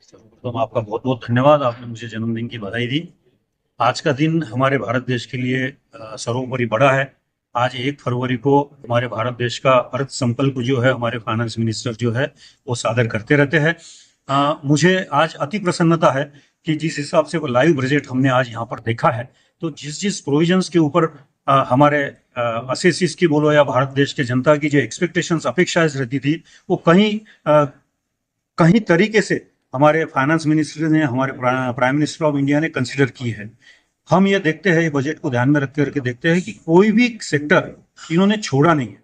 तो आपका बहुत बहुत धन्यवाद। आपने मुझे जन्मदिन की बधाई दी। आज का दिन हमारे भारत देश के लिए सर्वोपरि बड़ा है। आज 1 फरवरी को हमारे भारत देश का अर्थ संकल्प जो है हमारे फाइनेंस मिनिस्टर जो है वो सादर करते रहते हैं। मुझे आज अति प्रसन्नता है कि जिस हिसाब से वो लाइव बजट हमने आज यहाँ पर देखा है, तो जिस जिस प्रोविजंस के ऊपर हमारे असेसिस की बोलो या भारत देश के जनता की जो एक्सपेक्टेशंस अपेक्षाएं रहती थी, वो कहीं कहीं तरीके से हमारे फाइनेंस मिनिस्टर ने, हमारे प्राइम मिनिस्टर ऑफ इंडिया ने कंसिडर की है। हम ये देखते हैं, ये बजट को ध्यान में रख करके देखते हैं कि कोई भी सेक्टर इन्होंने छोड़ा नहीं है।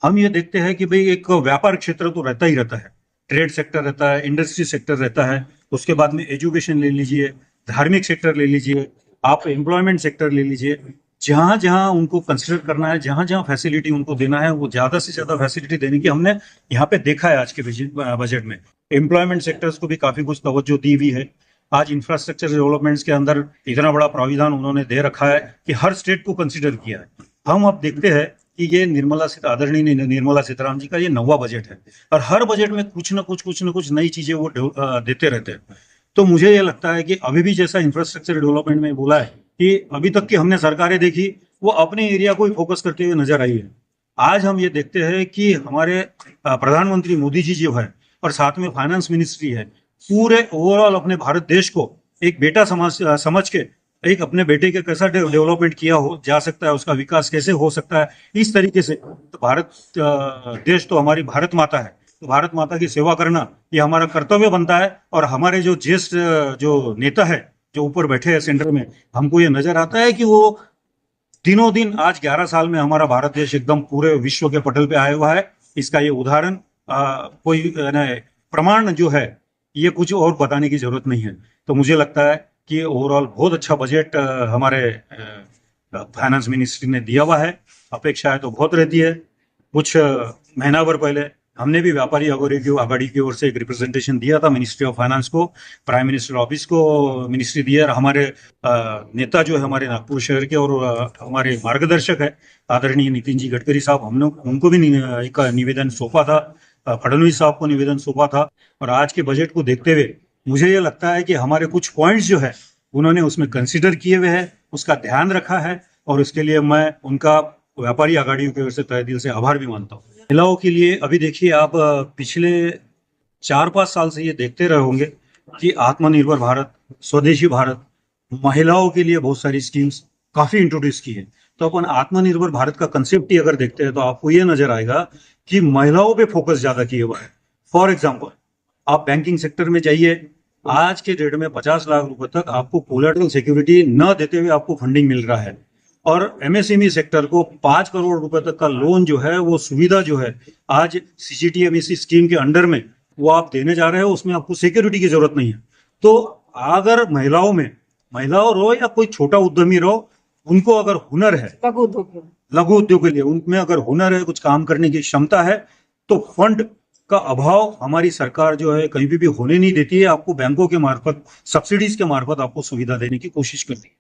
हम ये देखते हैं कि भाई एक व्यापार क्षेत्र तो रहता ही रहता है, ट्रेड सेक्टर रहता है, इंडस्ट्री सेक्टर रहता है, उसके बाद में एजुकेशन ले लीजिए, धार्मिक सेक्टर ले लीजिए, आप एम्प्लॉयमेंट सेक्टर ले लीजिए। जहां जहां उनको कंसिडर करना है, जहां जहां फैसिलिटी उनको देना है, वो ज्यादा से ज्यादा फैसिलिटी देने की हमने यहाँ पे देखा है आज के बजट में। एम्प्लॉयमेंट सेक्टर्स को भी काफी कुछ तवज्जो दी हुई है। आज इंफ्रास्ट्रक्चर डेवलपमेंट्स के अंदर इतना बड़ा प्राविधान उन्होंने दे रखा है कि हर स्टेट को कंसिडर किया है। हम अब देखते हैं कि ये आदरणीय निर्मला सीतारामन जी का ये 9वां बजट है, और हर बजट में कुछ न कुछ नई चीजें वो देते रहते हैं। तो मुझे ये लगता है कि अभी भी जैसा इंफ्रास्ट्रक्चर डेवलपमेंट में बोला है कि अभी तक की हमने सरकारें देखी, वो अपने एरिया को ही फोकस करते हुए नजर आई है। आज हम ये देखते हैं कि हमारे प्रधानमंत्री मोदी जी जो है और साथ में फाइनेंस मिनिस्ट्री है, पूरे ओवरऑल अपने भारत देश को एक बेटा समझ के, एक अपने बेटे के कैसा डेवलपमेंट किया हो जा सकता है, उसका विकास कैसे हो सकता है, इस तरीके से। तो भारत देश तो हमारी भारत माता है, तो भारत माता की सेवा करना ये हमारा कर्तव्य बनता है। और हमारे जो ज्येष्ठ जो नेता है जो ऊपर बैठे हैं सेंटर में, हमको ये नजर आता है कि वो दिनों दिन, आज 11 साल में हमारा भारत देश एकदम पूरे विश्व के पटल पे आया हुआ है। इसका ये उदाहरण कोई प्रमाण जो है, ये कुछ और बताने की जरूरत नहीं है। तो मुझे लगता है कि ओवरऑल बहुत अच्छा बजट हमारे फाइनेंस मिनिस्ट्री ने दिया हुआ है। अपेक्षाएं तो बहुत रहती है। कुछ महीना भर पहले हमने भी व्यापारी आघाड़ी की ओर से एक रिप्रेजेंटेशन दिया था मिनिस्ट्री ऑफ फाइनेंस को, प्राइम मिनिस्टर ऑफिस को मिनिस्ट्री दिया। और हमारे नेता जो है हमारे नागपुर शहर के और हमारे मार्गदर्शक है आदरणीय नितिन जी गडकरी साहब, हम लोग उनको भी एक निवेदन सौंपा था, फडणवीस साहब को निवेदन सौंपा था। और आज के बजट को देखते हुए मुझे ये लगता है कि हमारे कुछ पॉइंट्स जो है उन्होंने उसमें कंसिडर किए हुए हैं, उसका ध्यान रखा है, और उसके लिए मैं उनका व्यापारी आघाड़ियों की ओर से तहे दिल से आभार भी मानता हूँ। महिलाओं के लिए अभी देखिए, आप पिछले 4-5 साल से ये देखते रहे होंगे कि आत्मनिर्भर भारत, स्वदेशी भारत, महिलाओं के लिए बहुत सारी स्कीम्स काफी इंट्रोड्यूस की है। तो अपन आत्मनिर्भर भारत का कंसेप्ट ही अगर देखते हैं तो आपको ये नजर आएगा कि महिलाओं पे फोकस ज्यादा किया हुआ है। फॉर एग्जाम्पल, आप बैंकिंग सेक्टर में जाइए, आज के डेट में 50 लाख रुपए तक आपको कोलेटरल सिक्योरिटी न देते हुए आपको फंडिंग मिल रहा है। और एमएसएमई सेक्टर को 5 करोड़ रुपए तक का लोन जो है, वो सुविधा जो है आज सीजीटीएमएससी स्कीम के अंडर में वो आप देने जा रहे हो, उसमें आपको सिक्योरिटी की जरूरत नहीं है। तो अगर महिलाओं रहो या कोई छोटा उद्यमी रहो, उनको अगर हुनर है, लघु उद्योग के लिए उनमें अगर हुनर है, कुछ काम करने की क्षमता है, तो फंड का अभाव हमारी सरकार जो है कहीं भी होने नहीं देती है। आपको बैंकों के मार्फत, सब्सिडीज के मार्फत आपको सुविधा देने की कोशिश करती है।